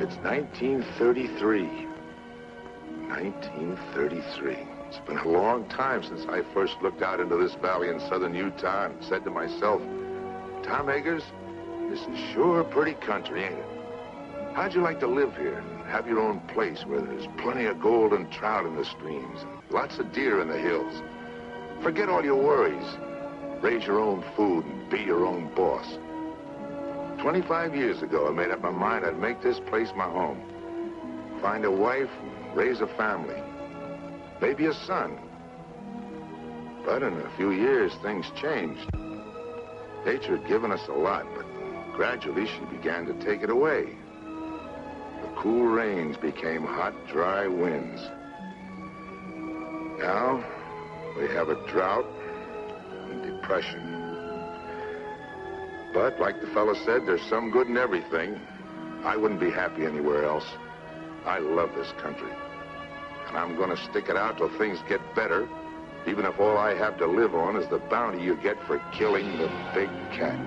It's 1933. 1933. It's been a long time since I first looked out into this valley in southern Utah and said to myself, Tom Eggars, this is sure pretty country, ain't it? How'd you like to live here and have your own place where there's plenty of gold and trout in the streams and lots of deer in the hills? Forget all your worries. Raise your own food and be your own boss. 25 years ago, I made up my mind I'd make this place my home. Find a wife, raise a family. Maybe a son. But in a few years, things changed. Nature had given us a lot, but gradually she began to take it away. The cool rains became hot, dry winds. Now, we have a drought and depression. But, like the fellow said, there's some good in everything. I wouldn't be happy anywhere else. I love this country. And I'm going to stick it out till things get better, even if all I have to live on is the bounty you get for killing the big cat.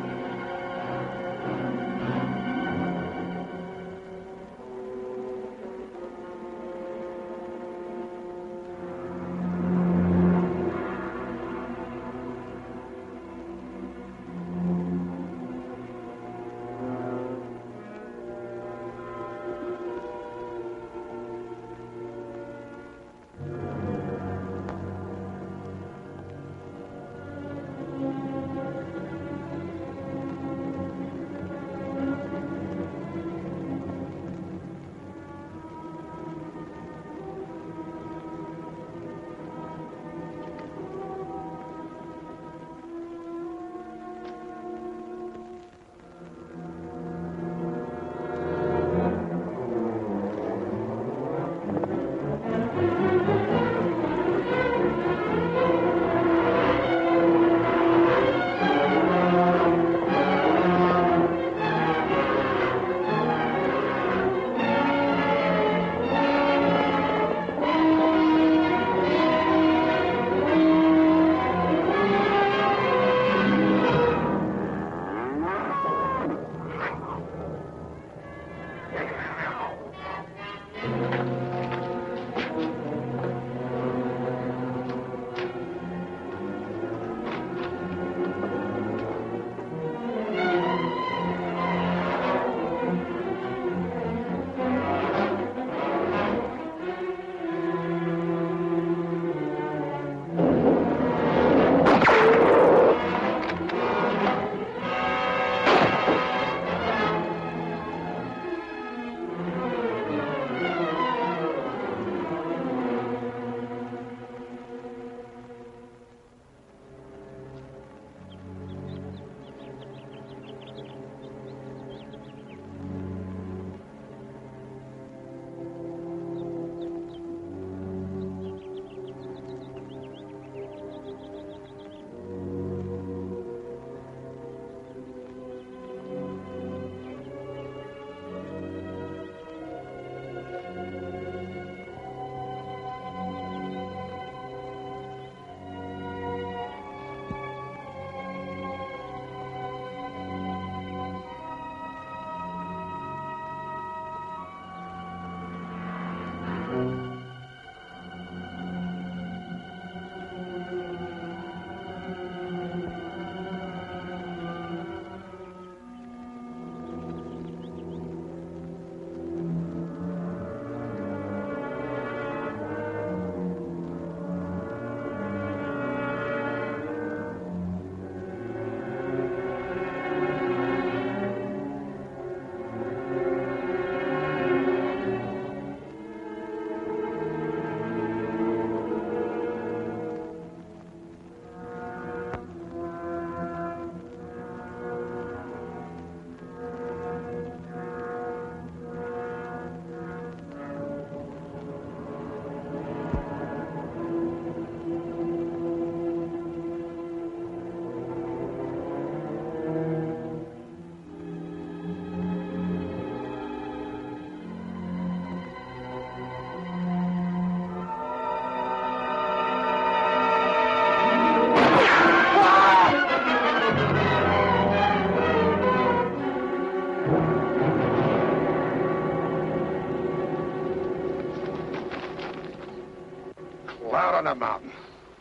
on the mountain.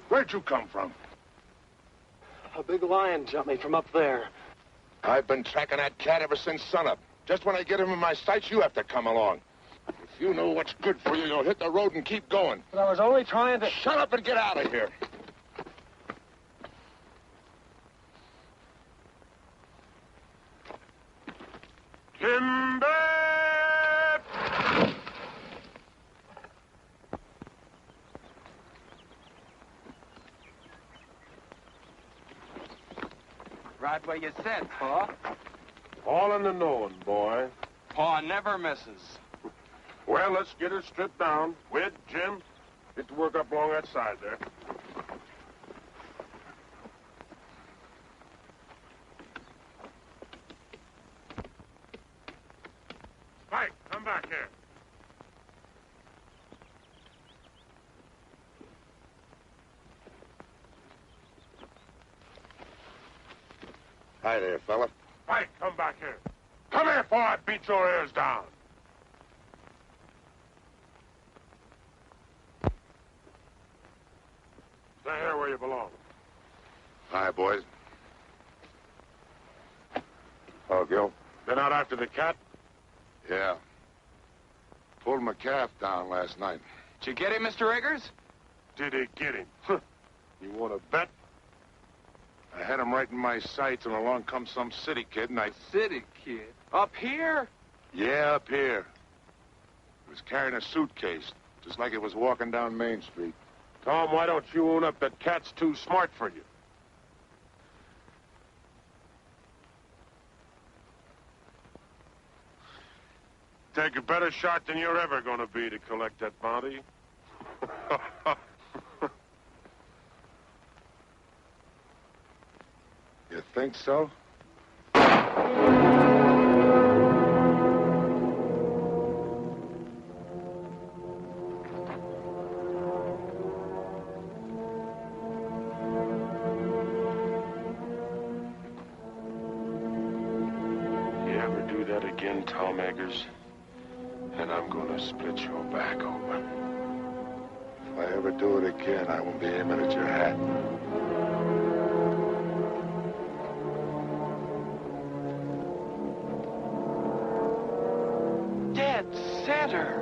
Where'd you come from? A big lion jumped me from up there. I've been tracking that cat ever since sunup. Just when I get him in my sights, you have to come along. If you know what's good for you, you'll hit the road and keep going. But I was only trying to... Shut up and get out of here. Timber! Right where you said, Pa. All in the knowing, boy. Pa never misses. Well, let's get her stripped down. Wid, Jim, get to work up along that side there. Mike, come back here. Hi there, fella. Mike, come back here. Come here before I beat your ears down. Stay here where you belong. Hi, boys. Oh, Gil? Been out after the cat? Yeah. Pulled my calf down last night. Did you get him, Mr. Eggars? Did he get him? You want to bet? I had him right in my sights, and along comes some city kid, and I... City kid? Up here? Yeah, up here. He was carrying a suitcase, just like it was walking down Main Street. Tom, why don't you own up that cat's too smart for you? Take a better shot than you're ever going to be to collect that bounty. You think so? Again, Tom Eggars, and I'm gonna split your back open. If I ever do it again, I won't be aiming at your hat. Dead center.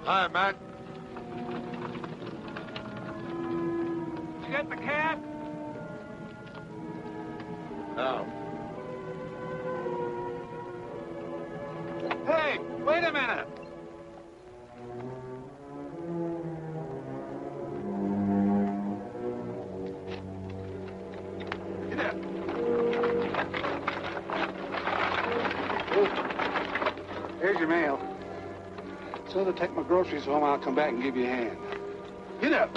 Hi, Matt. Did you get the cat? No. Hey, wait a minute. Get up. Here's your mail. So to take my groceries home, I'll come back and give you a hand. Get up.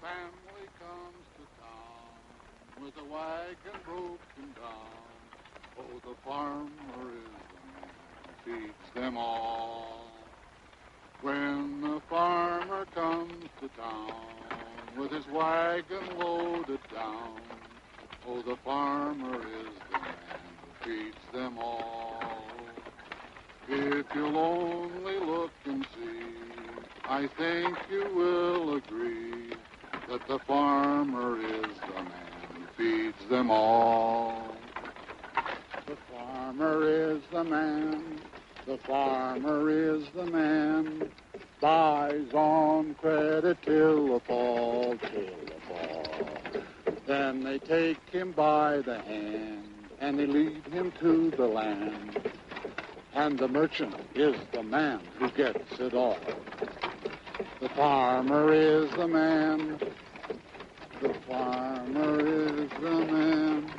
Family comes to town with a wagon broken down. Oh, the farmer is the man who feeds them all. When the farmer comes to town with his wagon loaded down, oh, the farmer is the man who feeds them all. If you'll only look and see, I think you will agree that the farmer is the man who feeds them all. The farmer is the man, the farmer is the man, buys on credit till the fall, Then they take him by the hand, and they lead him to the land. And the merchant is the man who gets it all. The farmer is the man. The farmer is the man.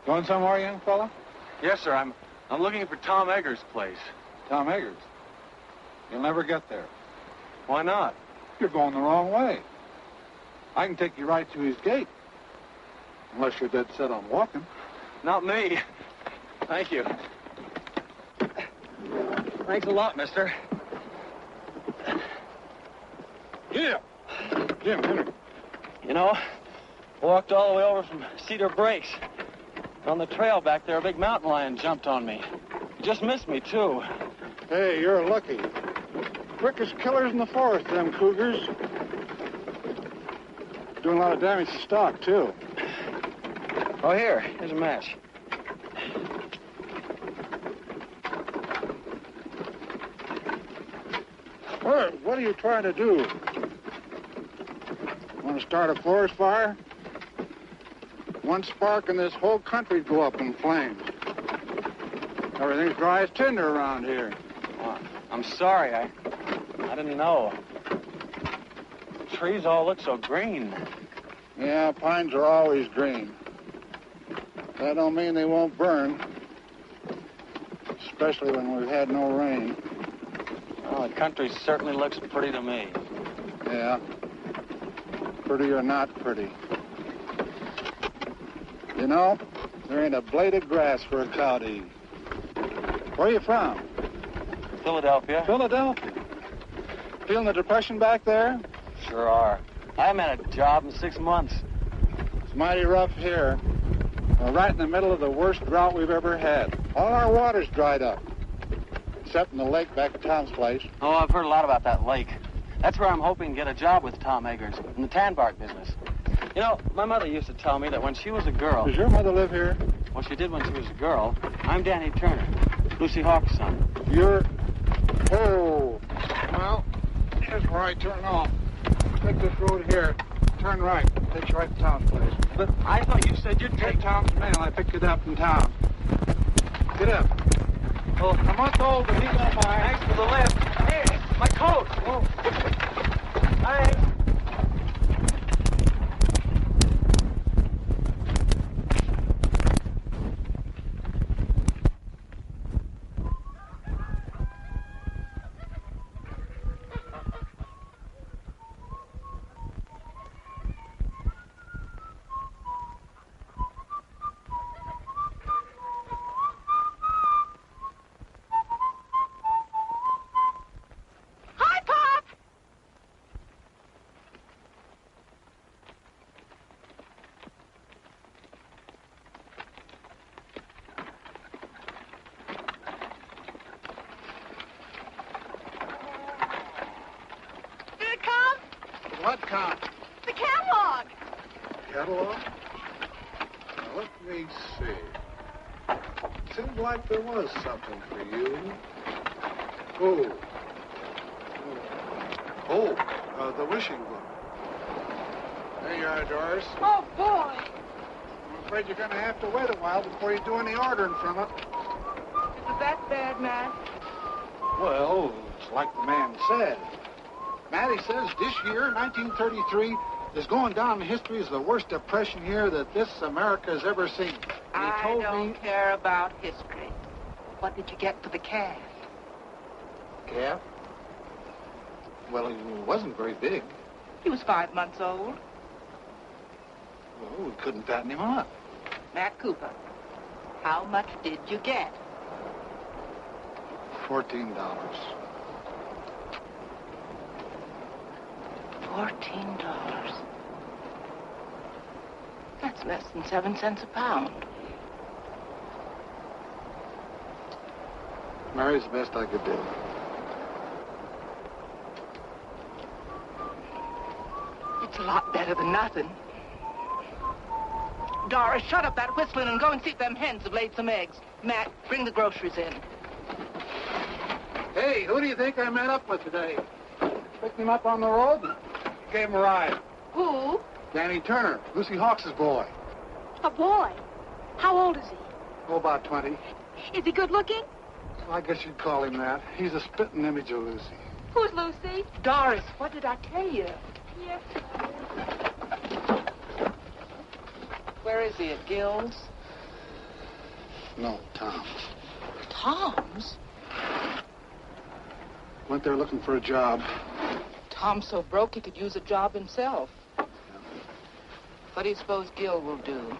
Going somewhere, young fella? Yes, sir. I'm looking for Tom Eggars' place. Tom Eggars. You'll never get there. Why not? You're going the wrong way. I can take you right to his gate. Unless you're dead set on walking. Not me. Thank you. Thanks a lot, mister. Yeah. Jim, Henry. You know, walked all the way over from Cedar Breaks. On the trail back there, a big mountain lion jumped on me. He just missed me, too. Hey, you're lucky. Quickest killers in the forest, them cougars. Doing a lot of damage to stock, too. Oh, here's a match. What are you trying to do? Want to start a forest fire? One spark and this whole country'd go up in flames. Everything's dry as tinder around here. Oh, I'm sorry. I didn't know. The trees all look so green. Yeah, pines are always green. That don't mean they won't burn. Especially when we've had no rain. Well, the country certainly looks pretty to me. Yeah. Pretty or not pretty. You know, there ain't a blade of grass for a cow to eat. Where are you from? Philadelphia. Philadelphia. Feeling the depression back there? Sure are. I haven't had a job in 6 months. It's mighty rough here. We're right in the middle of the worst drought we've ever had. All our water's dried up. Except in the lake back at Tom's place. Oh, I've heard a lot about that lake. That's where I'm hoping to get a job with Tom Eggars in the tan bark business. You know, my mother used to tell me that when she was a girl... Does your mother live here? Well, she did when she was a girl. I'm Danny Turner, Lucy Hawks' son. You're... Oh. Well, here's where I turn off. Take this road here. Turn right. Takes you right to Tom's place. But I thought you said you'd Take Tom's mail. I picked it up in town. Get up. Well, A month old, but he don't mind. thanks for the lift. Hey, my coat. Oh. Thanks. What count? The catalog. Catalog? Now, let me see. Seemed like there was something for you. The wishing book. There you are, Doris. Oh, boy. I'm afraid you're going to have to wait a while before you do any ordering from it. Is it that bad, Matt? Well, it's like the man said. Matty says this year, 1933, is going down in history as the worst depression year that this America has ever seen. And he told I don't me... care about history. What did you get for the calf? Calf? Well, he wasn't very big. He was 5 months old. Well, we couldn't fatten him up. Matt Cooper, how much did you get? $14. $14. That's less than 7 cents a pound. Mary's the best I could do. It's a lot better than nothing. Doris, shut up that whistling and go and see if them hens have laid some eggs. Matt, bring the groceries in. Hey, who do you think I met up with today? Picked him up on the road and gave him a ride. Who? Danny Turner, Lucy Hawks' boy. A boy. How old is he? Oh, about 20. Is he good looking? I guess you'd call him that. He's a spitting image of Lucy. Who's Lucy? Doris, what did I tell you? Yes. Where is he, at Gil's? No, Tom's. Tom's? Went there looking for a job. Tom's so broke he could use a job himself. What do you suppose Gil will do?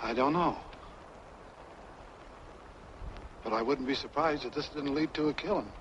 I don't know. But I wouldn't be surprised if this didn't lead to a killing.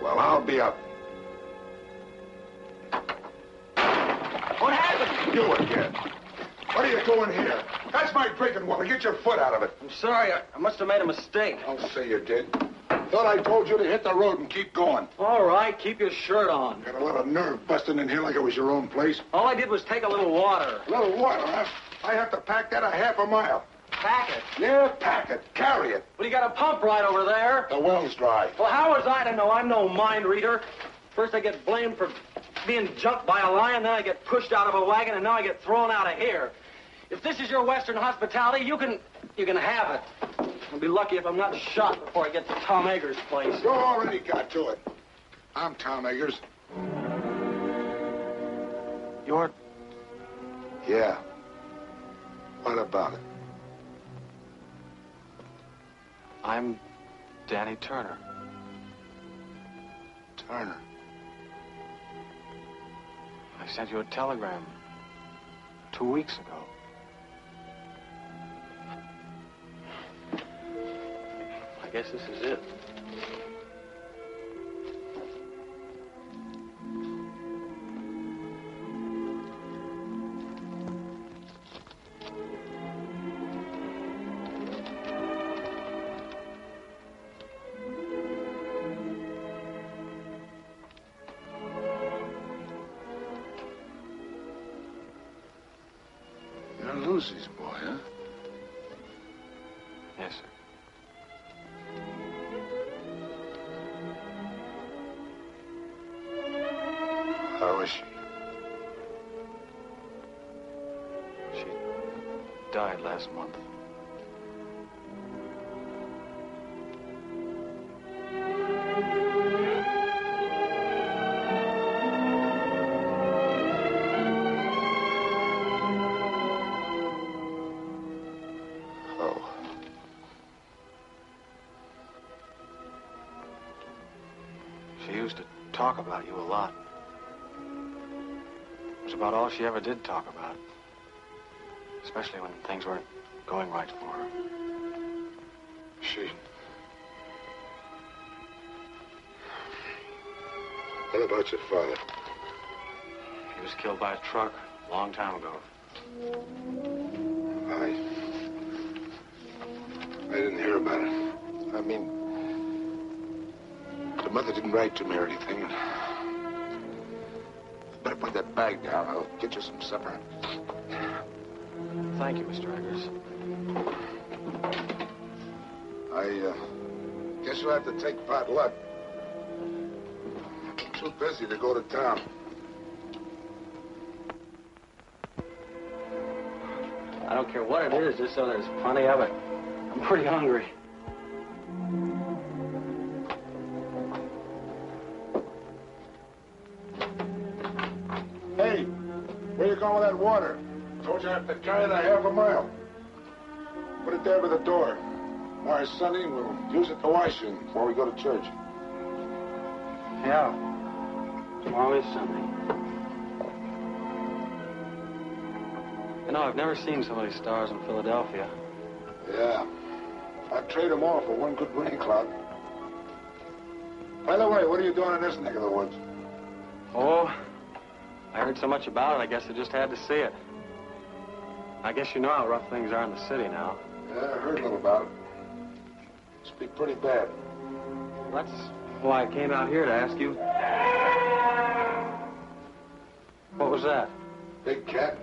Well, I'll be up. What happened? You again. What are you doing here? That's my drinking water. Get your foot out of it. I'm sorry. I must have made a mistake. Don't say you did. Thought I told you to hit the road and keep going. All right, keep your shirt on. Got a lot of nerve busting in here like it was your own place. All I did was take a little water. A little water, huh? I have to pack that a half a mile. Pack it. Yeah, pack it. Carry it. Well, you got a pump right over there. The well's dry. Well, how was I to know? I'm no mind reader. First I get blamed for being jumped by a lion, then I get pushed out of a wagon, and now I get thrown out of here. If this is your Western hospitality, you can have it. I'll be lucky if I'm not shot before I get to Tom Eggars' place. You already got to it. I'm Tom Eggars. You're... Yeah. What about it? I'm Danny Turner. Turner. I sent you a telegram 2 weeks ago. I guess this is it. You're Lucy's boy, huh? Yes, sir. How is she? She died last month. Oh. She used to talk about you a lot. It was about all she ever did talk about. Especially when things weren't going right for her. She... What about your father? He was killed by a truck a long time ago. I didn't hear about it. I mean, the mother didn't write to me or anything. Better put that bag down. I'll get you some supper. Thank you, Mr. Eggars. I guess you'll have to take pot luck. I'm too busy to go to town. I don't care what it is, just so there's plenty of it. I'm pretty hungry. Hey, where you going with that water? Told you I have to carry it a half a mile. Put it there by the door. Why, Sonny, we'll use it to wash in before we go to church. Yeah. Tomorrow is Sunday. You know, I've never seen so many stars in Philadelphia. Yeah. I'd trade them all for one good rain cloud. By the way, what are you doing in this neck of the woods? Oh, I heard so much about it, I guess I just had to see it. I guess you know how rough things are in the city now. Yeah, I heard a little about it. Must be pretty bad. That's why I came out here to ask you. What was that? Big cat?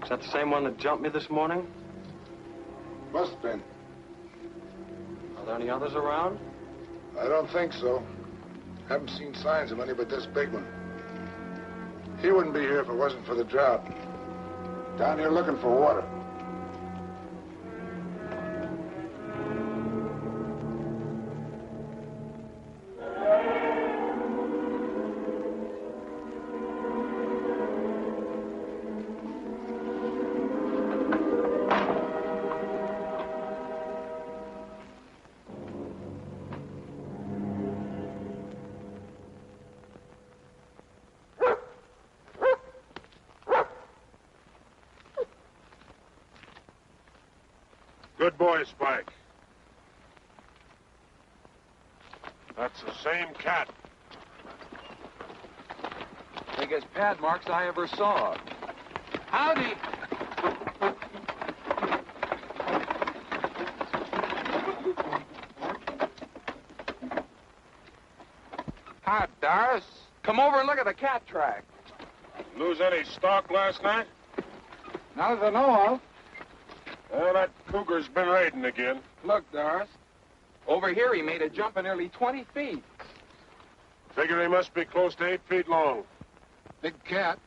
Is that the same one that jumped me this morning? Must have been. Are there any others around? I don't think so. Haven't seen signs of any but this big one. He wouldn't be here if it wasn't for the drought. Down here looking for water. Good boy, Spike. That's the same cat. Biggest pad marks I ever saw. Howdy. Hi, Doris. Come over and look at the cat track. Lose any stock last night? Not as I know of. Well, that cougar's been raiding again. Look, Doris. Over here, he made a jump of nearly 20 feet. Figure he must be close to 8 feet long. Big cat.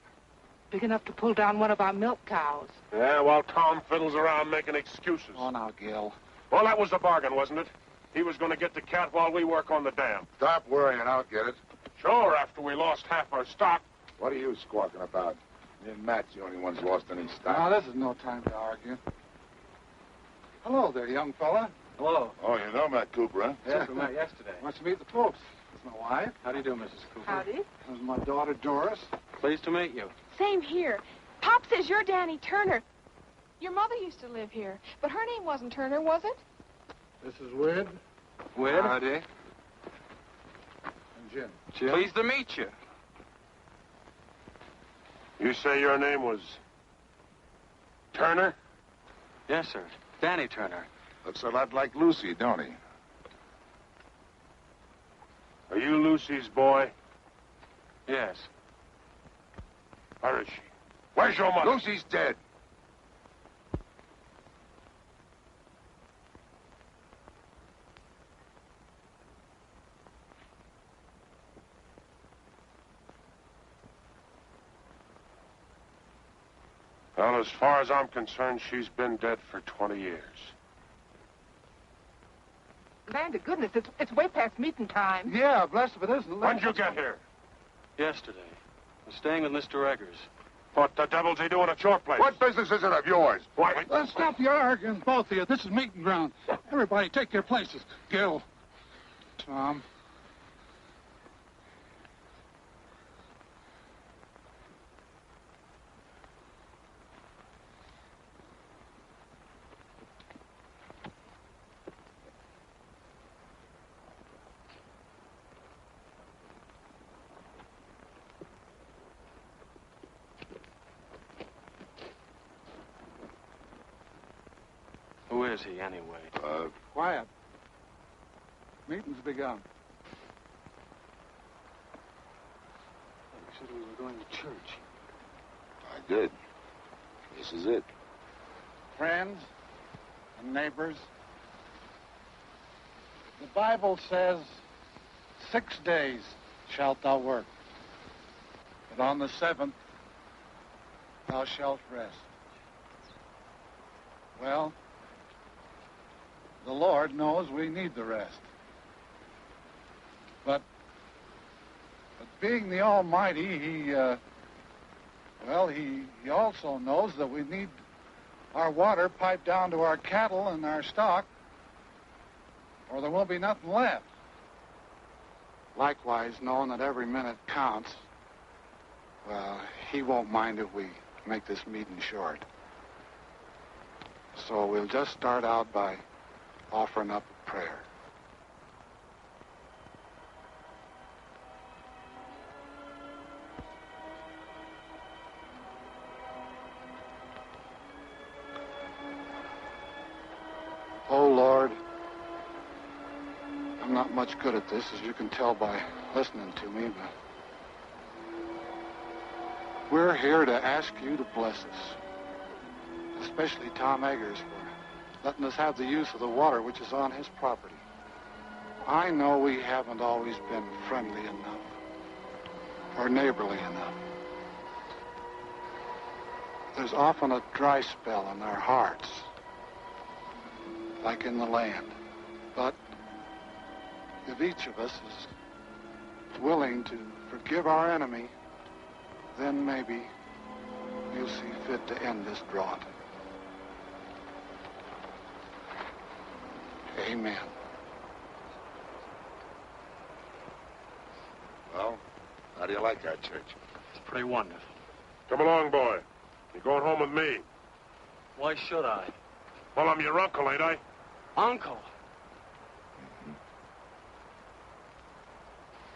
Big enough to pull down one of our milk cows. Yeah, while Tom fiddles around making excuses. Oh, now, Gil. Well, that was the bargain, wasn't it? He was going to get the cat while we work on the dam. Stop worrying, I'll get it. Sure, after we lost half our stock. What are you squawking about? Me and Matt's the only ones lost any stock. Now, this is no time to argue. Hello there, young fella. Hello. Oh, you know Matt Cooper, huh? Yes, we met yesterday. Wants to meet the folks. That's my wife. How do you do, Mrs. Cooper? Howdy. This is my daughter, Doris. Pleased to meet you. Same here. Pop says you're Danny Turner. Your mother used to live here, but her name wasn't Turner, was it? This is Wid. Wid? Howdy. And Jim. Jim? Pleased to meet you. You say your name was Turner? Yes, sir. Danny Turner. Looks a lot like Lucy, don't he? Are you Lucy's boy? Yes. Where is she? Where's your mother? Lucy's dead. Well, as far as I'm concerned, she's been dead for 20 years. Land to goodness, it's way past meeting time. Yeah, blessed if it isn't. When'd you get here? Yesterday. I was staying with Mr. Eggars. What the devil's he doing at your place? What business is it of yours? Why? Let's stop your arguing, both of you. This is meeting ground. Everybody take your places. Gil. Tom. Who is he, anyway? Quiet. Meeting's begun. You said we were going to church. I did. This is it. Friends and neighbors, the Bible says, 6 days shalt thou work, but on the 7th thou shalt rest. Well, the Lord knows we need the rest. But being the Almighty, He also knows that we need our water piped down to our cattle and our stock or there won't be nothing left. Likewise, knowing that every minute counts, well, he won't mind if we make this meeting short. So we'll just start out by offering up a prayer. Oh, Lord, I'm not much good at this, as you can tell by listening to me, but we're here to ask you to bless us, especially Tom Eggars for letting us have the use of the water which is on his property. I know we haven't always been friendly enough or neighborly enough. There's often a dry spell in our hearts, like in the land. But if each of us is willing to forgive our enemy, then maybe you'll see fit to end this drought. Amen. Well, how do you like our church? It's pretty wonderful. Come along, boy. You're going home with me. Why should I? Well, I'm your uncle, ain't I? Uncle?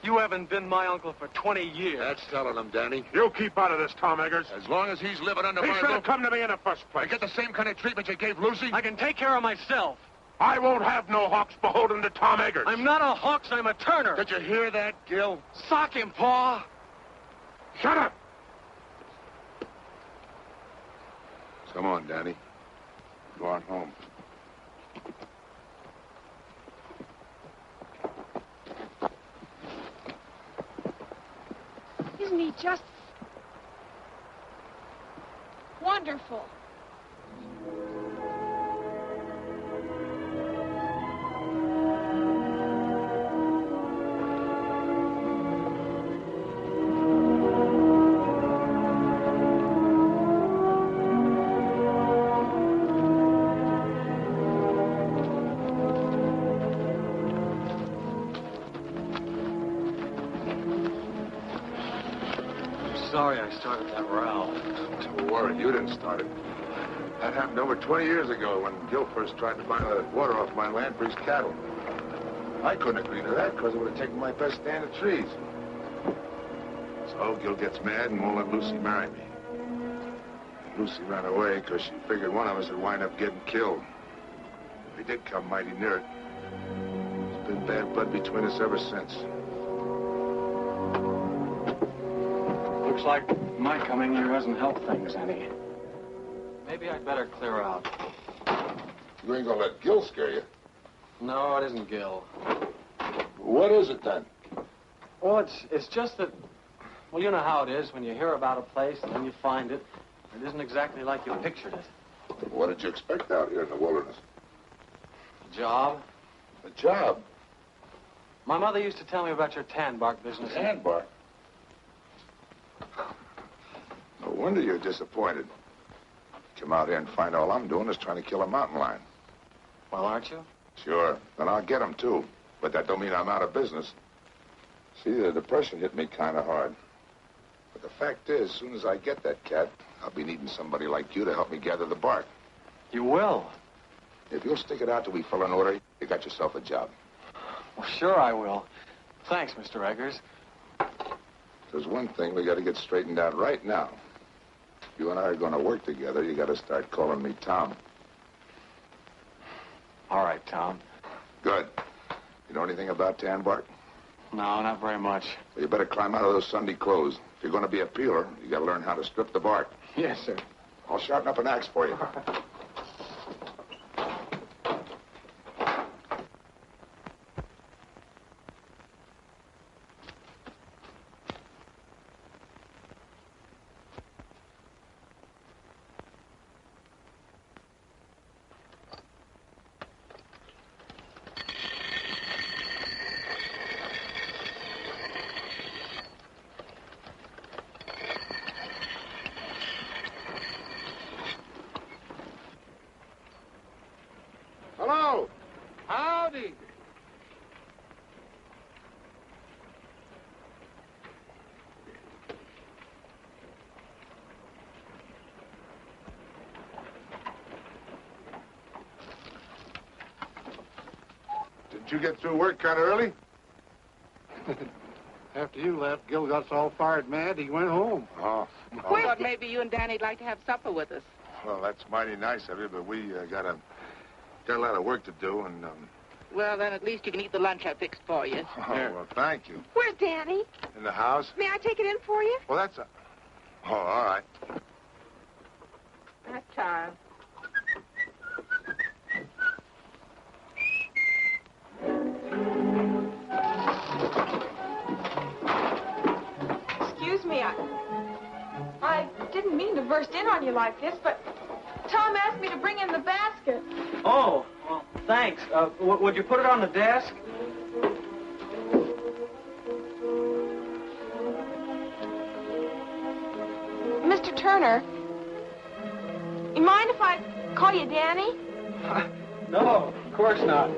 You haven't been my uncle for 20 years. That's telling him, Danny. You keep out of this, Tom Eggars. As long as he's living under He my should have roof, come to me in the first place. I get the same kind of treatment you gave Lucy. I can take care of myself. I won't have no Hawks beholden to Tom Eggars. I'm not a Hawks, I'm a Turner. Did you hear that, Gil? Sock him, Pa. Shut up! Come on, Danny. Go on home. Isn't he just wonderful? Sorry I started that row. Don't worry, you didn't start it. That happened over 20 years ago when Gil first tried to buy the water off my land for his cattle. I couldn't agree to that because it would have taken my best stand of trees. So Gil gets mad and won't let Lucy marry me. And Lucy ran away because she figured one of us would wind up getting killed. We did come mighty near it. There's been bad blood between us ever since. Looks like my coming here hasn't helped things any. Maybe I'd better clear out. You ain't gonna let Gil scare you. No, it isn't Gil. What is it then? Well, it's just that, well, you know how it is when you hear about a place and then you find it. It isn't exactly like you pictured it. What did you expect out here in the wilderness? A job? A job? My mother used to tell me about your tan bark business. Tan bark? No wonder you're disappointed. Come out here and find all I'm doing is trying to kill a mountain lion. Well, aren't you? Sure. Then I'll get him, too. But that don't mean I'm out of business. See, the depression hit me kind of hard. But the fact is, as soon as I get that cat, I'll be needing somebody like you to help me gather the bark. You will? If you'll stick it out till we fill an order, you got yourself a job. Well, sure I will. Thanks, Mr. Eggars. There's one thing we got to get straightened out right now. If you and I are going to work together, you got to start calling me Tom. All right, Tom. Good. You know anything about tan bark? No, not very much. Well, you better climb out of those Sunday clothes. If you're going to be a peeler, you got to learn how to strip the bark. Yes, sir. I'll sharpen up an axe for you. Did you get through work kind of early? After you left, Gil got all fired mad. He went home. Oh. I thought maybe you and Danny'd like to have supper with us. Well, that's mighty nice of you, but we got a lot of work to do, and Well, then at least you can eat the lunch I fixed for you. Oh, well, thank you. Where's Danny? In the house? May I take it in for you? Well, that's a... Oh, all right. That time. Excuse me, I didn't mean to burst in on you like this, but Tom asked me to bring in the basket. Oh, well, thanks. Would you put it on the desk? Mr. Turner, you mind if I call you Danny? No, of course not.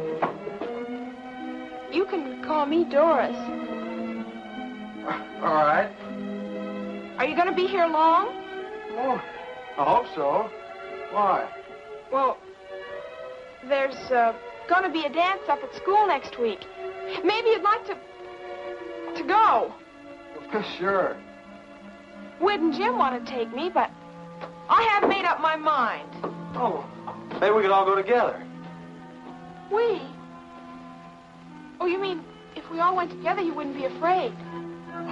You can call me Doris. All right. Are you going to be here long? Oh, I hope so. Why? Well, there's going to be a dance up at school next week. Maybe you'd like to go. Sure. Wid and Jim want to take me, but I haven't made up my mind. Oh, maybe we could all go together. We? Oh, you mean if we all went together, you wouldn't be afraid?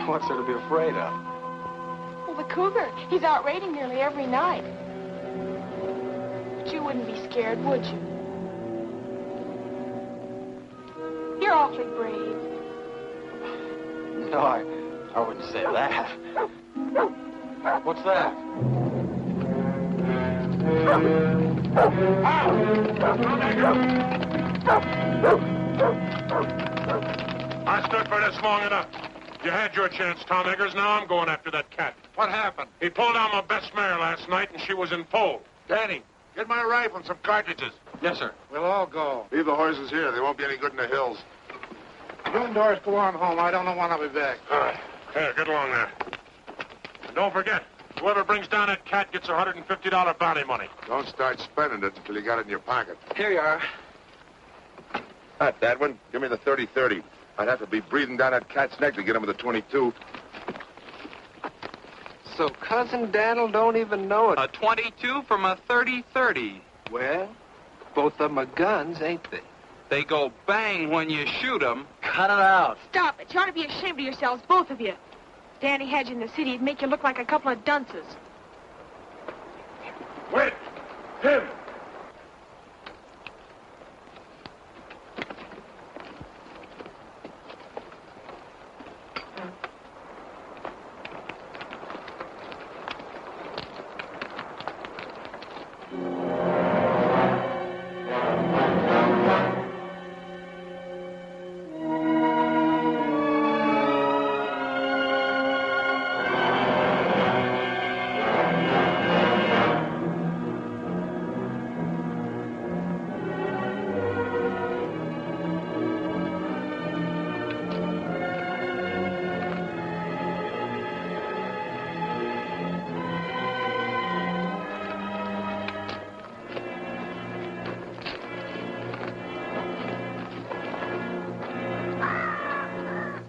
What's there to be afraid of? Well, the cougar. He's out raiding nearly every night. But you wouldn't be scared, would you? You're awfully brave. No, I wouldn't say that. What's that? I stood for this long enough. You had your chance, Tom Eggers. Now I'm going after that cat. What happened? He pulled down my best mare last night, and she was in foal. Danny, get my rifle and some cartridges. Yes, sir. We'll all go. Leave the horses here. They won't be any good in the hills. You and Doris go on home. I don't know when I'll be back. All right. Here, get along there. And don't forget, whoever brings down that cat gets $150 bounty money. Don't start spending it until you got it in your pocket. Here you are. Not that one. Give me the 30-30. I'd have to be breathing down that cat's neck to get him with the 22. So Cousin Daniel don't even know it. A 22 from a 30-30. Well, both of them are guns, ain't they? They go bang when you shoot them. Cut it out. Stop it. You ought to be ashamed of yourselves, both of you. Danny had you in the city. It'd make you look like a couple of dunces. Wait! Him!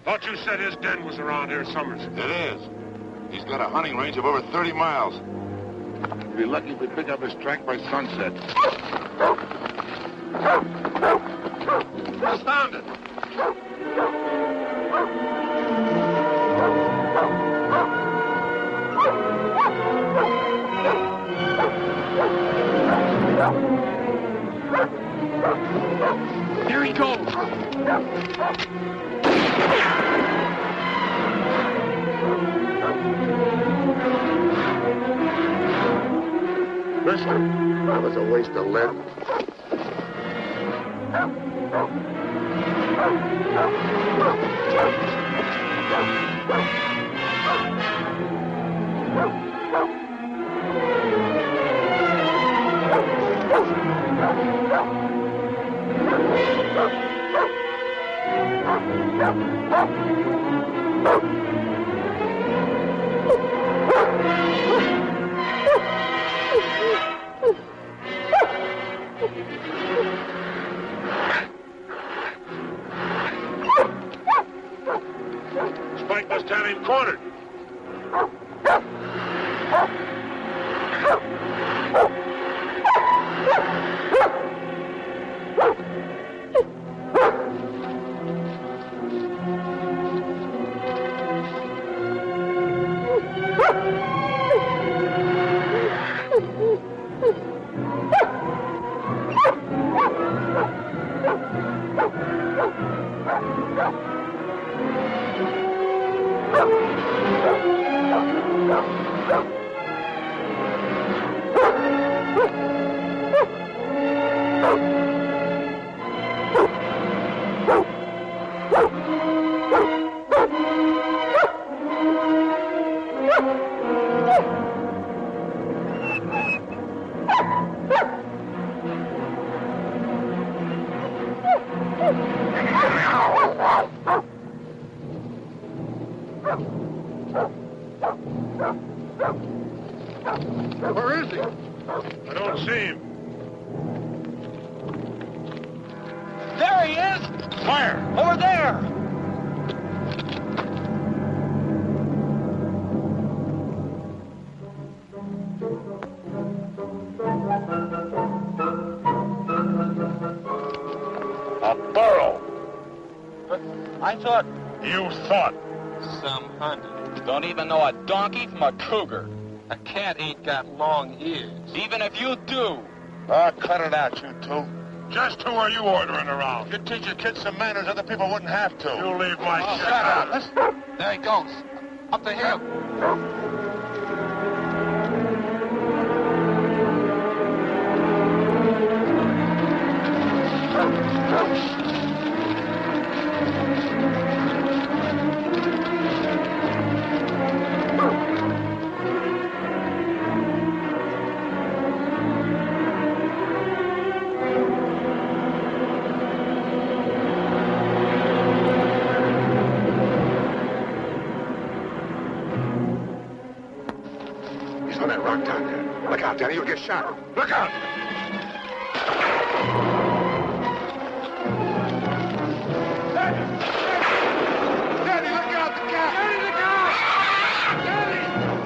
Thought you said his den was around here, Summers. It is. He's got a hunting range of over 30 miles. We'll be lucky if we pick up his track by sunset. Found it. Here he goes. Listen, that was a waste of lead. ordered. Where is he? I don't see him. There he is! Where? Over there! A burro. I thought... You thought. Some hunter. Don't even know a donkey from a cougar. A cat ain't got long ears. Even if you do. Ah, cut it out, you two. Just who are you ordering around? You teach your kids some manners other people wouldn't have to. You leave my shit Shut out. up. Listen. There he goes. Up the hill. He's on that rock down there. Look out, Danny, you'll get shot. Look out! Danny, look out, the cat! Danny, the cat! Danny,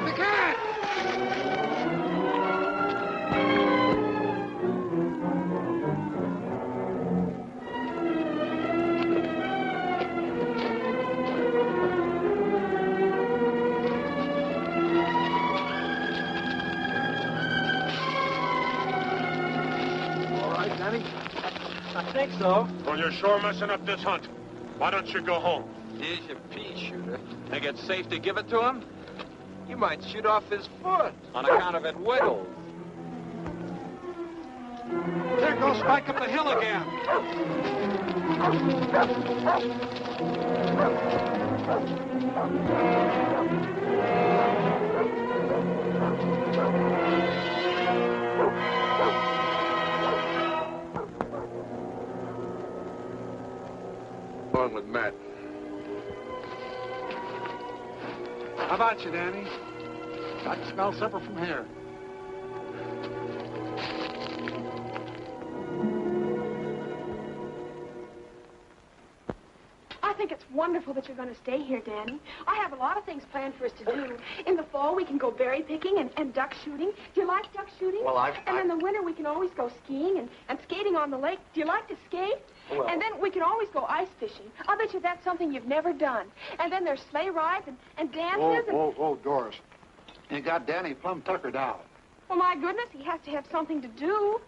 the cat! All right, Danny? I think so. Well, you're sure messing up this hunt. Why don't you go home? Here's your pea shooter. Think it's safe to give it to him? You might shoot off his foot. On account of it wiggles. There goes Spike up the hill again. Along with Matt. How about you, Danny? I can smell supper from here. I think it's wonderful that you're going to stay here, Danny. I have a lot of things planned for us to do. In the fall, we can go berry picking and duck shooting. Do you like duck shooting? Well, And in the winter, we can always go skiing and skating on the lake. Do you like to skate? Well- And then we can always go ice fishing. I'll bet you that's something you've never done. And then there's sleigh rides and dances. Whoa, Doris. You got Danny plumb tuckered out. Well, my goodness, he has to have something to do.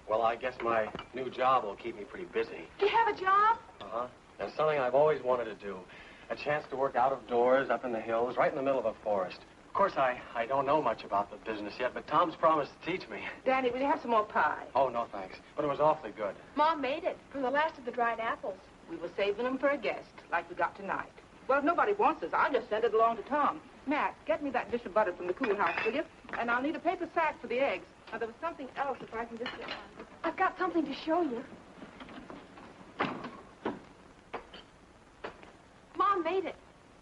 Well, I guess my new job will keep me pretty busy. Do you have a job? Uh-huh. And something I've always wanted to do. A chance to work out of doors, up in the hills, right in the middle of a forest. Of course, I don't know much about the business yet, but Tom's promised to teach me. Danny, will you have some more pie? Oh, no, thanks. But it was awfully good. Mom made it from the last of the dried apples. We were saving them for a guest, like we got tonight. Well, if nobody wants us, I'll just send it along to Tom. Matt, get me that dish of butter from the cool house, will you? And I'll need a paper sack for the eggs. Now, there was something else, if I can just get one. I've got something to show you. Mom made it.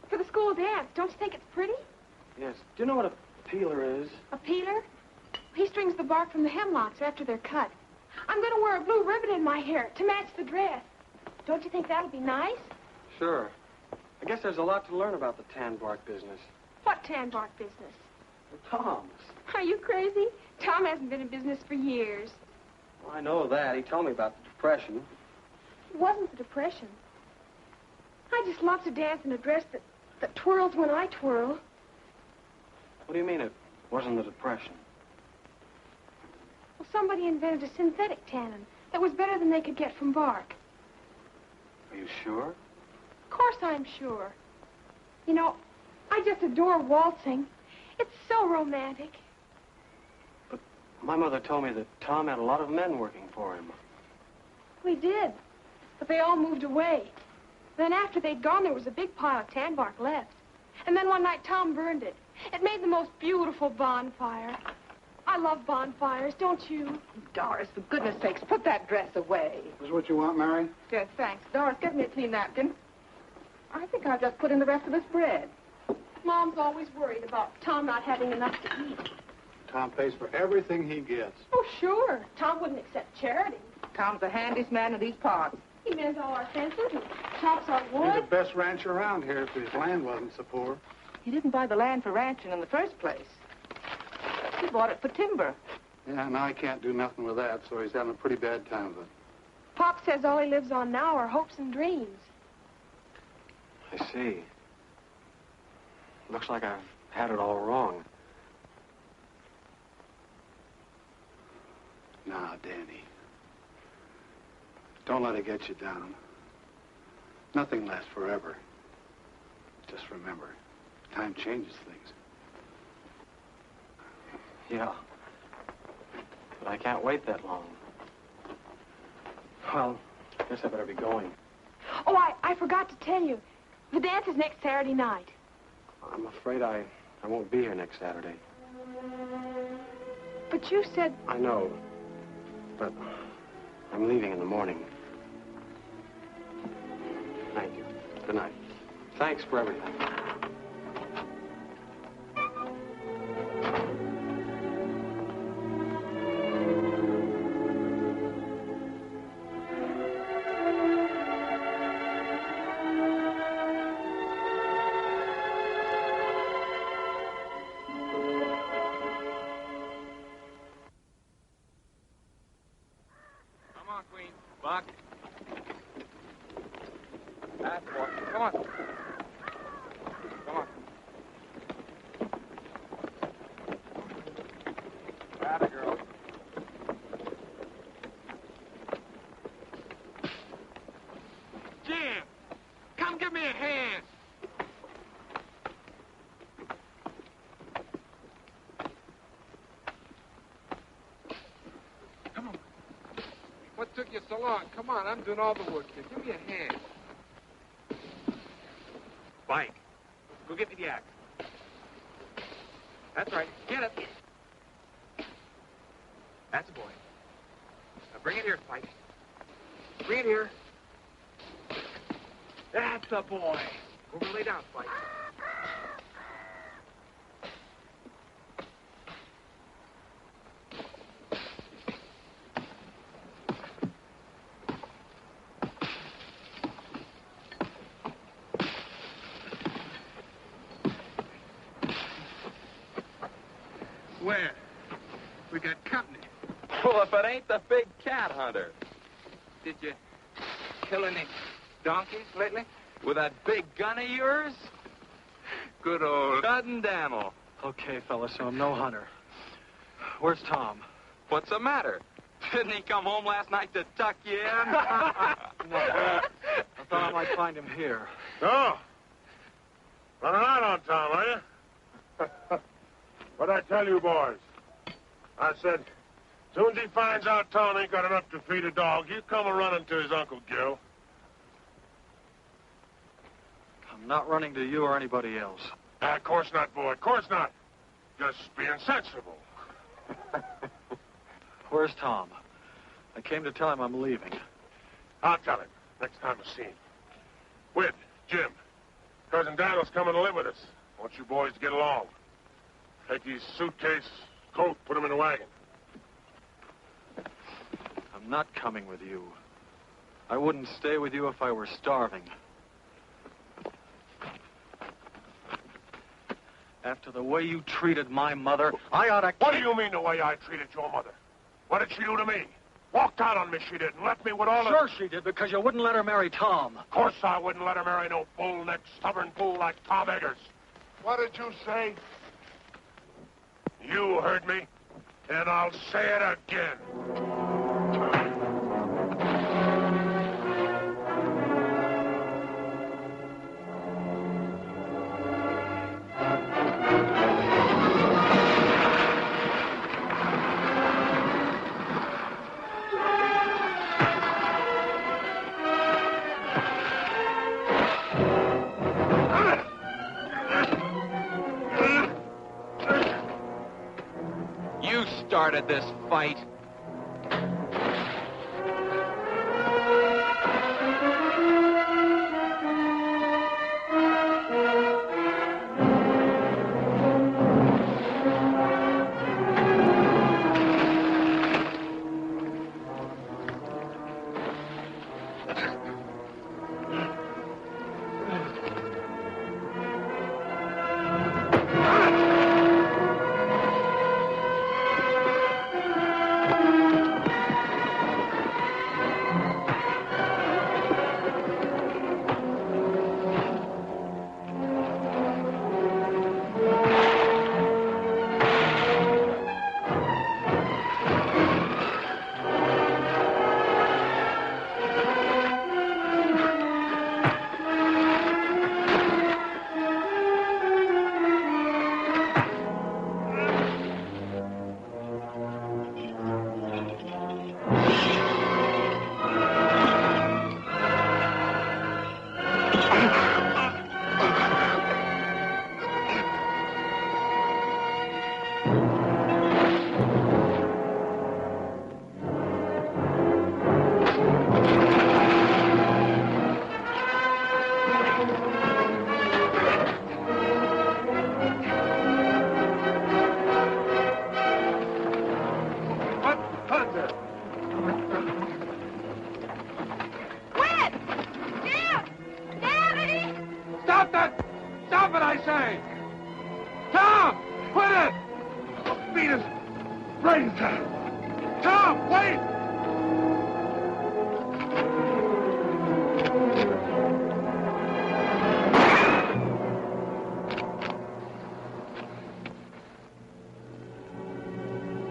For the school dance. Don't you think it's pretty? Yes. Do you know what a peeler is? A peeler? He strings the bark from the hemlocks after they're cut. I'm going to wear a blue ribbon in my hair to match the dress. Don't you think that'll be nice? Sure. I guess there's a lot to learn about the tan bark business. What tan bark business? Tom's. Are you crazy? Tom hasn't been in business for years. Well, I know that. He told me about the Depression. It wasn't the Depression. I just love to dance in a dress that twirls when I twirl. What do you mean it wasn't the Depression? Well, somebody invented a synthetic tannin that was better than they could get from bark. Are you sure? Of course I'm sure. You know, I just adore waltzing. It's so romantic. But my mother told me that Tom had a lot of men working for him. We did, but they all moved away. Then after they'd gone, there was a big pile of tan bark left. And then one night, Tom burned it. It made the most beautiful bonfire. I love bonfires, don't you? Doris, for goodness sakes, put that dress away. Is this what you want, Mary? Yes, thanks. Doris, get me a clean napkin. I think I'll just put in the rest of this bread. Mom's always worried about Tom not having enough to eat. Tom pays for everything he gets. Oh, sure. Tom wouldn't accept charity. Tom's the handiest man in these parts. He mends all our fences and chops our wood. He's the best rancher around here if his land wasn't so poor. He didn't buy the land for ranching in the first place. He bought it for timber. Yeah, now I can't do nothing with that, so he's having a pretty bad time of it. Pop says all he lives on now are hopes and dreams. I see. Looks like I've had it all wrong. Now, Danny. Don't let it get you down. Nothing lasts forever. Just remember, time changes things. Yeah. But I can't wait that long. Well, I guess I better be going. Oh, I forgot to tell you. The dance is next Saturday night. I'm afraid I won't be here next Saturday. But you said... I know. But I'm leaving in the morning. Thank you. Good night. Thanks for everything. Buck. That's one. Come on. Come on. Atta girl. Jim, come give me a hand. Come on. What took you so long? Come on, I'm doing all the work here. Give me a hand. Spike, go get me the axe. That's right. Get it. That's a boy. Now bring it here, Spike. Bring it here. That's a boy. Over, lay down, Spike. Where? We got company. Well, if it ain't the big cat hunter. Did you kill any donkeys lately? With that big gun of yours? Good old Dud Daniel. Okay, fellas, so I'm no hunter. Where's Tom? What's the matter? Didn't he come home last night to tuck you in? No. I thought I might find him here. So, running out on Tom, are you? What'd I tell you, boys? I said, soon as he finds out Tom ain't got enough to feed a dog, he'll come a-running to his Uncle Gil. I'm not running to you or anybody else. Of course not, boy. Of course not. Just being sensible. Where's Tom? I came to tell him I'm leaving. I'll tell him next time I see him. Whit, Jim, Cousin Daniel's coming to live with us. I want you boys to get along. Take his suitcase, coat, put him in the wagon. I'm not coming with you. I wouldn't stay with you if I were starving. After the way you treated my mother, I ought to... What do you mean the way I treated your mother? What did she do to me? Walked out on me, she did, and left me with all the... Sure she did, because you wouldn't let her marry Tom. Of course I wouldn't let her marry no bull-necked, stubborn fool like Tom Eggars. What did you say? You heard me, and I'll say it again. Started this fight.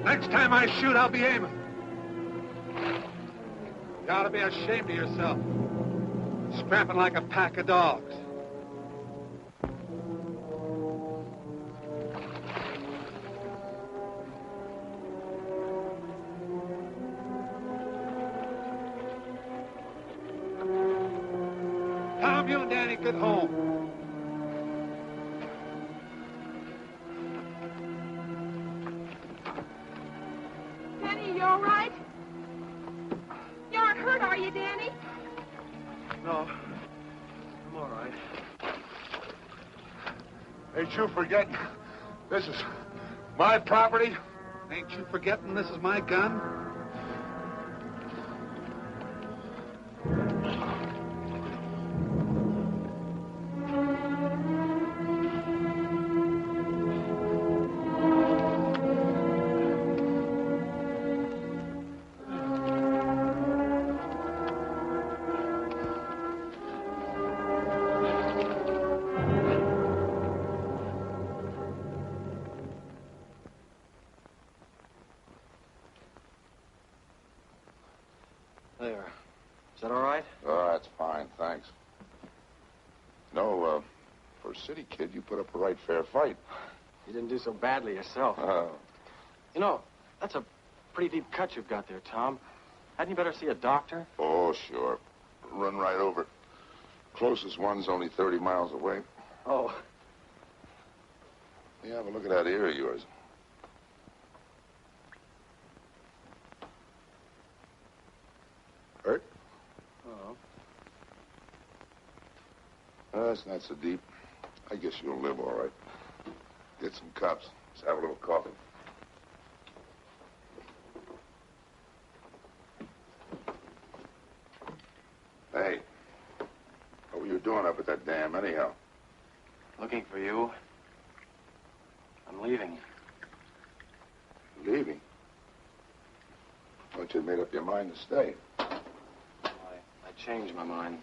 Next time I shoot, I'll be aiming. You ought to be ashamed of yourself. Scrapping like a pack of dogs. Tom, you and Danny, get home. You all right? You aren't hurt, are you, Danny? No. I'm all right. Ain't you forgetting this is my property? Ain't you forgetting this is my gun? There. Is that all right? Oh, that's fine, thanks. No, for a city kid, you put up a right fair fight. You didn't do so badly yourself. You know, that's a pretty deep cut you've got there, Tom. Hadn't you better see a doctor? Oh, sure. Run right over it. Closest one's only 30 miles away. Oh. Yeah, have a look at that ear of yours. Hurt? Oh. It's not so deep. I guess you'll live all right. Get some cups. Let's have a little coffee. Hey, what were you doing up at that dam anyhow? Looking for you. made up your mind to stay. I changed my mind.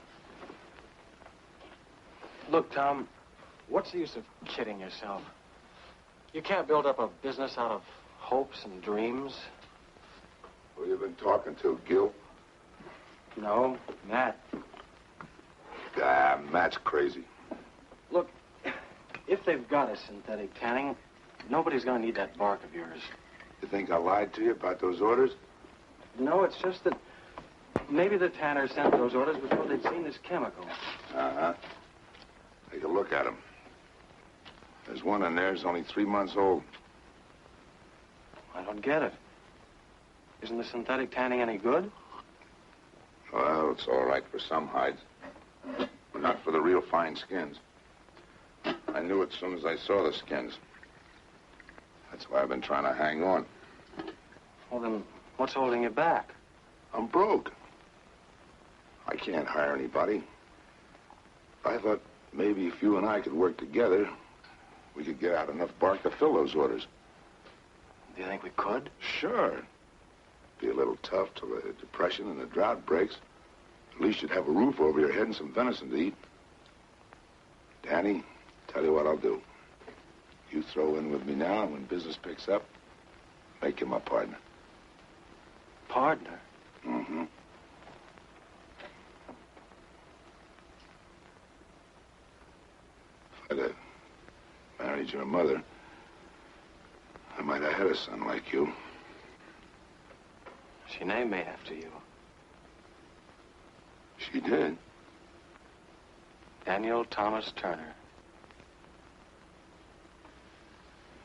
Look, Tom, what's the use of kidding yourself? You can't build up a business out of hopes and dreams. Who you been talking to, Gil? No, Matt. Ah, Matt's crazy. Look, if they've got a synthetic tanning, nobody's going to need that bark of yours. You think I lied to you about those orders? No, it's just that maybe the tanner sent those orders before they'd seen this chemical. Uh-huh. Take a look at them. There's one in there that's only 3 months old. I don't get it. Isn't the synthetic tanning any good? Well, it's all right for some hides, but not for the real fine skins. I knew it as soon as I saw the skins. That's why I've been trying to hang on. Well, then, what's holding you back? I'm broke. I can't hire anybody. I thought maybe if you and I could work together, we could get out enough bark to fill those orders. Do you think we could? Sure. Be a little tough till the depression and the drought breaks. At least you'd have a roof over your head and some venison to eat. Danny, tell you what I'll do. You throw in with me now, and when business picks up, make you my partner. Partner? Mm-hmm. If I'd have married your mother, I might have had a son like you. She named me after you. She did? Daniel Thomas Turner.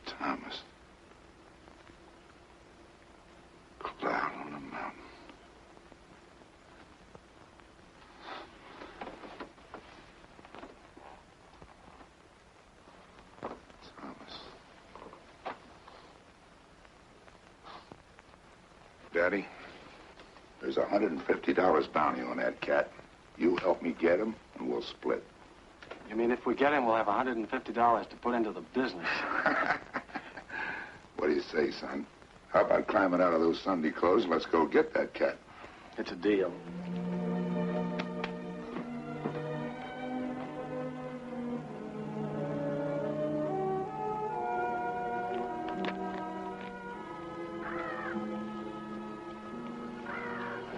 Thomas. Cloud on the mountain. Thomas. Daddy, there's $150 bounty on that cat. You help me get him, and we'll split. You mean if we get him, we'll have $150 to put into the business? What do you say, son? How about climbing out of those Sunday clothes and let's go get that cat? It's a deal.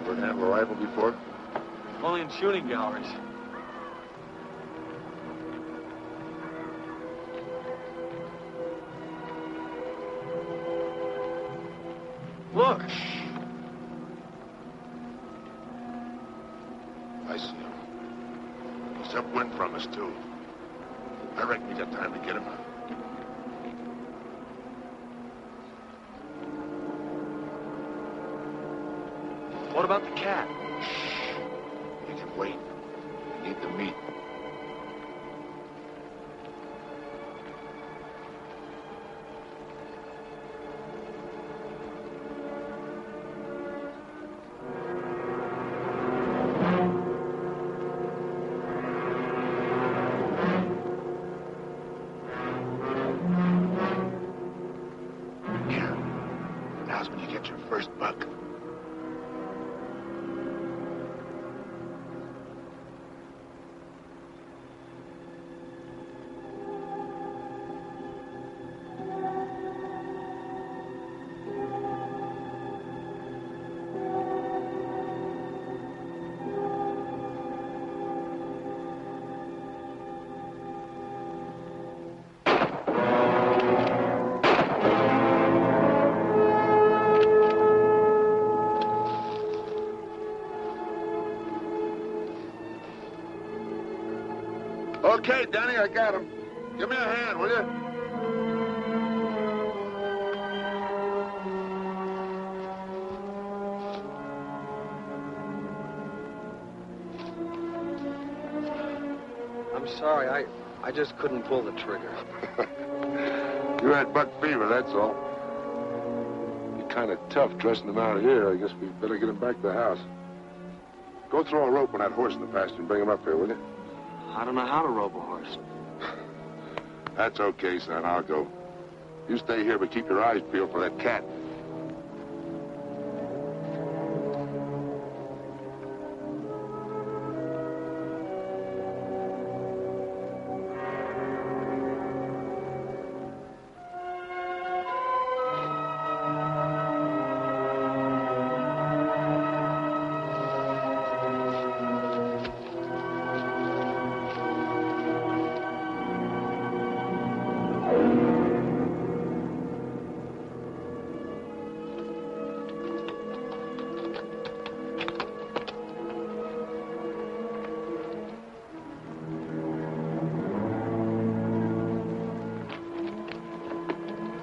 Ever handled a rifle before? Only in shooting galleries. Look! I see him. He's upwind from us, too. I reckon we got time to get him. What about the cat? You can wait. We need the meat. Now's when you get your first buck. Okay, Danny, I got him. Give me a hand, will you? I'm sorry, I just couldn't pull the trigger. You had buck fever, that's all. You're kind of tough dressing him out here. I guess we better get him back to the house. Go throw a rope on that horse in the pasture and bring him up here, will you? I don't know how to rope a horse. That's okay, son. I'll go. You stay here, but keep your eyes peeled for that cat.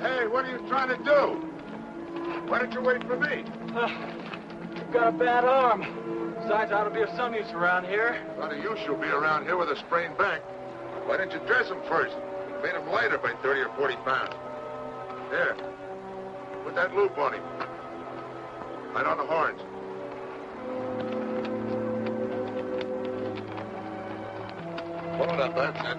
Hey, what are you trying to do? Why don't you wait for me? You've got a bad arm. Besides, I ought to be of some use around here. A lot of use you'll be around here with a sprained back. Why didn't you dress him first? Made him lighter by 30 or 40 pounds. Here. Put that loop on him. Right on the horns. Pull it up, that's it.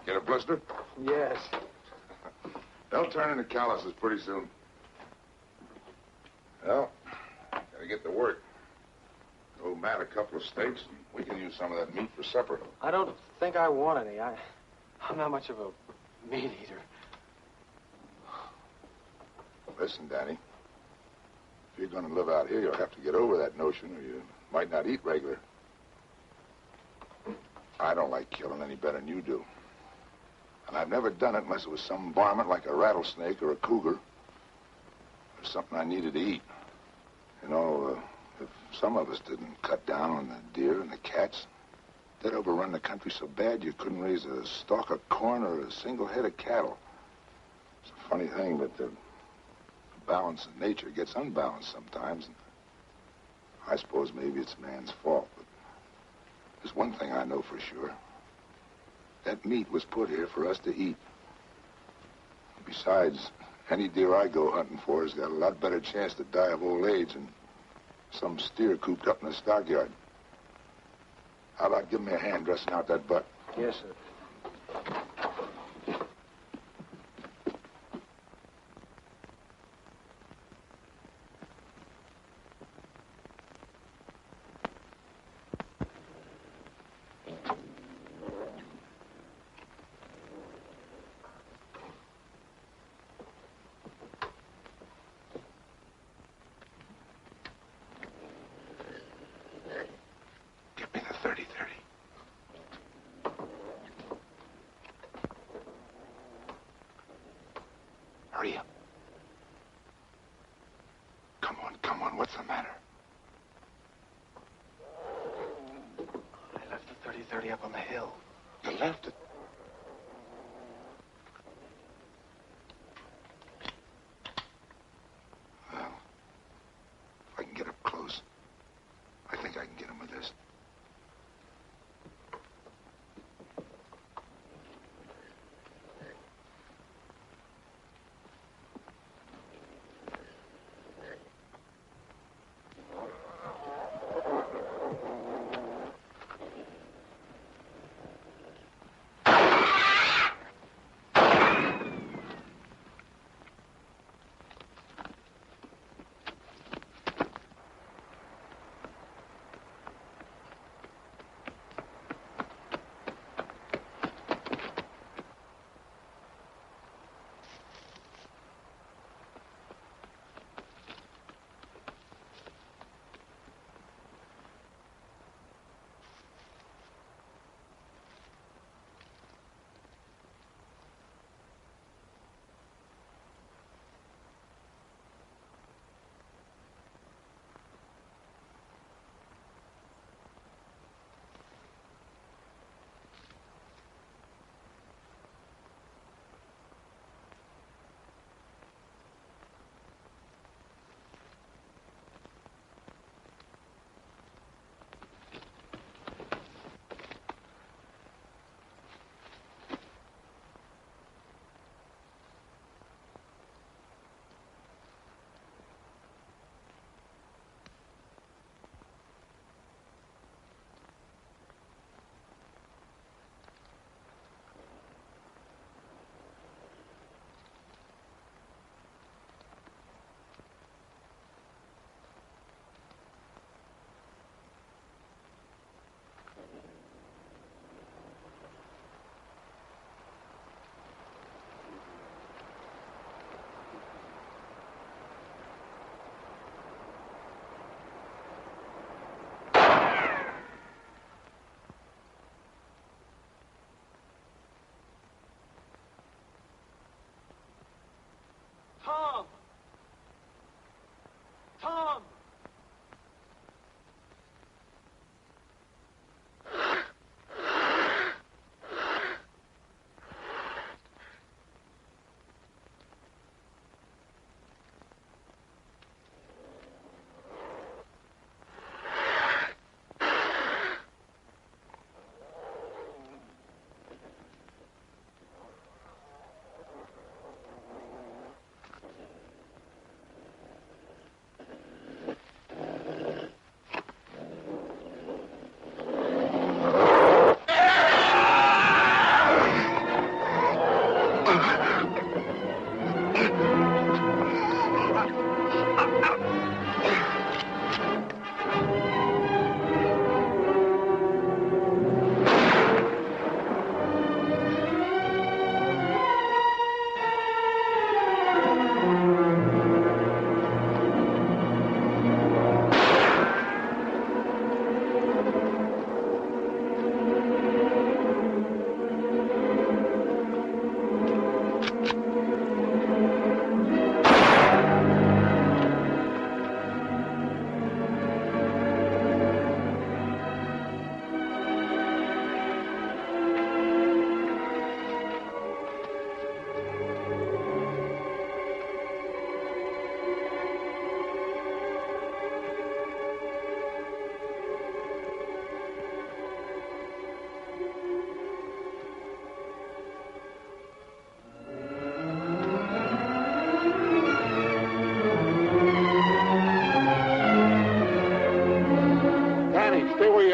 Get a blister? Yes. They'll turn into calluses pretty soon. Well, gotta get to work. Owe Matt a couple of steaks, and we can use some of that meat for supper. I don't think I want any. I'm not much of a meat eater. Listen, Danny. If you're gonna live out here, you'll have to get over that notion, or you might not eat regular. I don't like killing any better than you do. And I've never done it unless it was some varmint like a rattlesnake or a cougar. Or something I needed to eat. You know, if some of us didn't cut down on the deer and the cats, they'd overrun the country so bad you couldn't raise a stalk of corn or a single head of cattle. It's a funny thing, but the balance of nature gets unbalanced sometimes. And I suppose maybe it's man's fault, but there's one thing I know for sure. That meat was put here for us to eat. Besides, any deer I go hunting for has got a lot better chance to die of old age than some steer cooped up in the stockyard. How about giving me a hand dressing out that butt? Yes, sir. Hurry up. Come on, what's the matter? I left the 30-30 up on the hill. You left it? Well, if I can get up close, I think I can get him with this.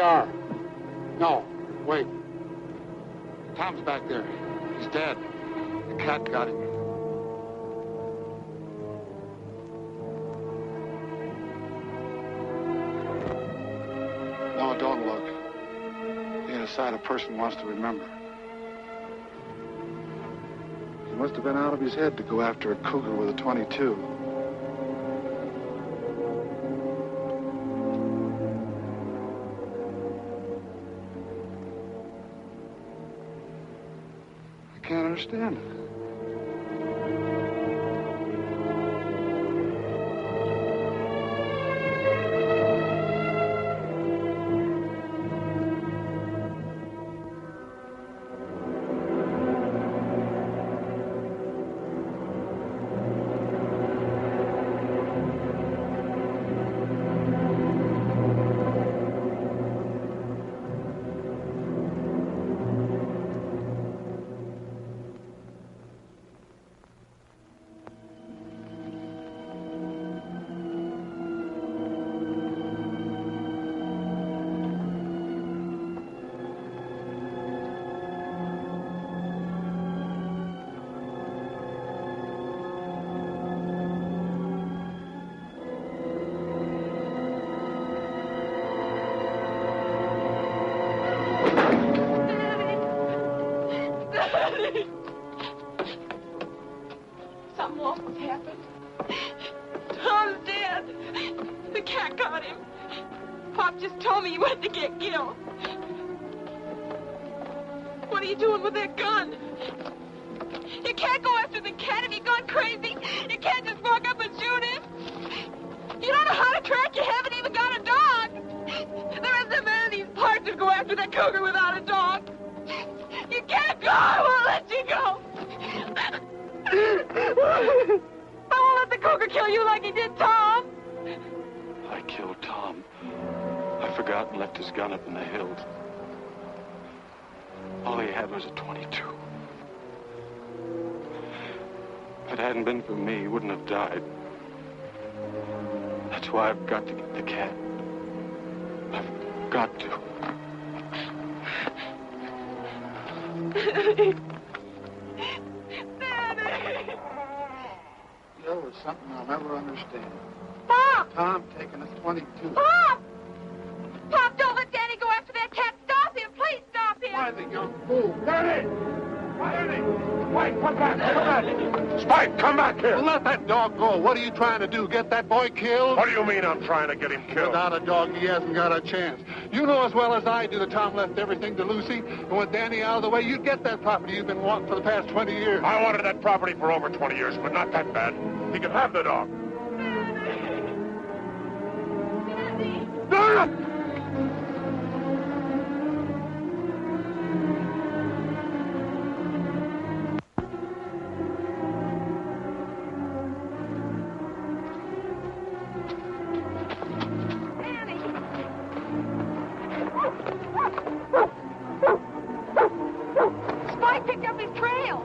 are. No, wait. Tom's back there. He's dead. The cat got him. No, don't look. He ain't a sight a person wants to remember. He must have been out of his head to go after a cougar with a .22. I can't understand it. Something awful's happened. Tom's dead. The cat got him. Pop just told me he went to get Gil. What are you doing with that gun? You can't go after the cat. Have you gone crazy? You can't just walk up and shoot him. You don't know how to track. You haven't even got a dog. There isn't many of these parts that go after that cougar without a dog. You can't go. I won't let you go. I won't let the cougar kill you like he did Tom. I killed Tom. I forgot and left his gun up in the hills. All he had was a .22. If it hadn't been for me, he wouldn't have died. That's why I've got to get the cat. I've got to. Daddy! Gil was something I'll never understand. Pop! Tom taking a .22. Pop! Pop, don't let Danny go after that cat. Stop him. Please stop him. Why, the young fool. Danny! Danny! Spike, come back! Come back! Spike, come back here! Well, let that dog go. What are you trying to do? Get that boy killed? What do you mean I'm trying to get him killed? Without a dog, he hasn't got a chance. You know as well as I do that Tom left everything to Lucy. And with Danny out of the way, you'd get that property you've been wanting for the past 20 years. I wanted that property for over 20 years, but not that bad. He could have the dog. Daddy! Spike picked up his trail.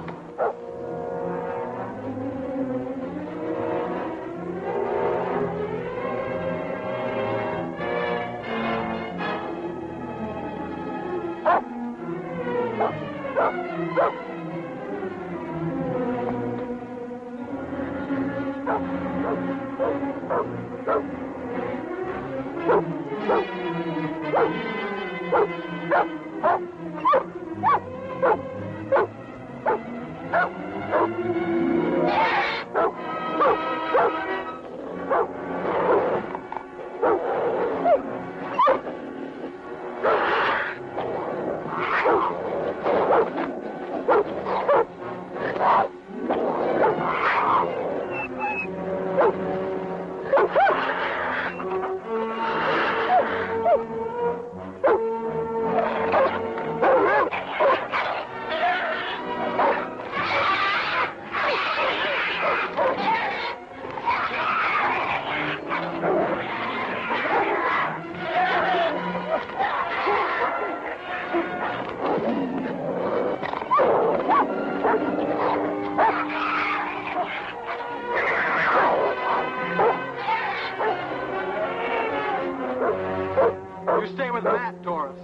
with that, Doris.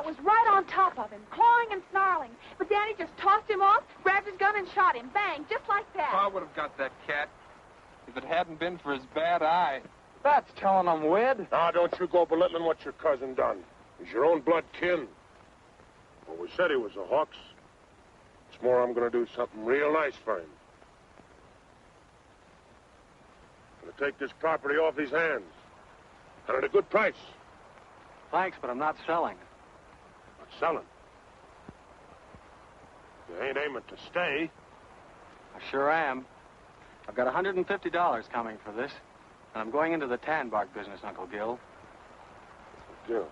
Was right on top of him, clawing and snarling. But Danny just tossed him off, grabbed his gun, and shot him. Bang, just like that. I would have got that cat if it hadn't been for his bad eye. That's telling him, Wid. Now, don't you go belittling what your cousin done. He's your own blood kin. Well, we said he was a Hawks. It's more, I'm going to do something real nice for him. I'm going to take this property off his hands. And at a good price. Thanks, but I'm not selling. Not selling? You ain't aiming to stay. I sure am. I've got $150 coming for this. And I'm going into the tan bark business, Uncle Gil. Gil.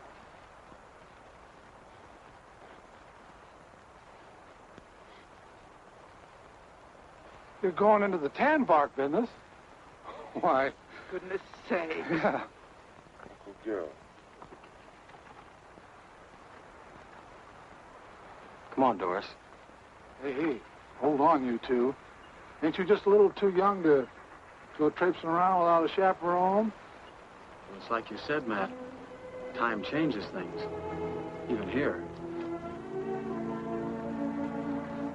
You're going into the tan bark business? Why? Goodness sake. Yeah. Uncle Gil. Come on, Doris. Hey, hold on, you two. Ain't you just a little too young to go traipsing around without a chaperone? Well, it's like you said, Matt. Time changes things. Even here.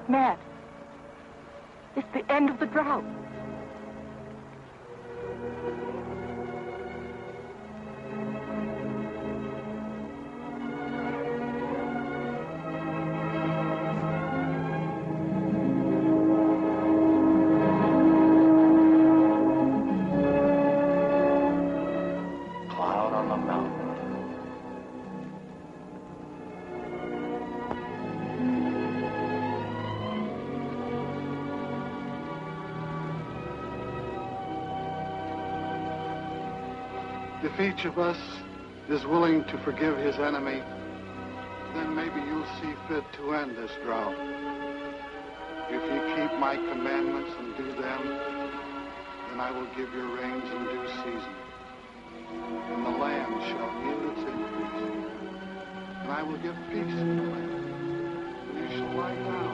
Matt, it's the end of the drought. Cloud on the mountain. If each of us is willing to forgive his enemy, then maybe you'll see fit to end this drought. If you keep my commandments and do them, then I will give your rains in due season. And the land shall yield its increase. And I will give peace in the land. And you shall lie down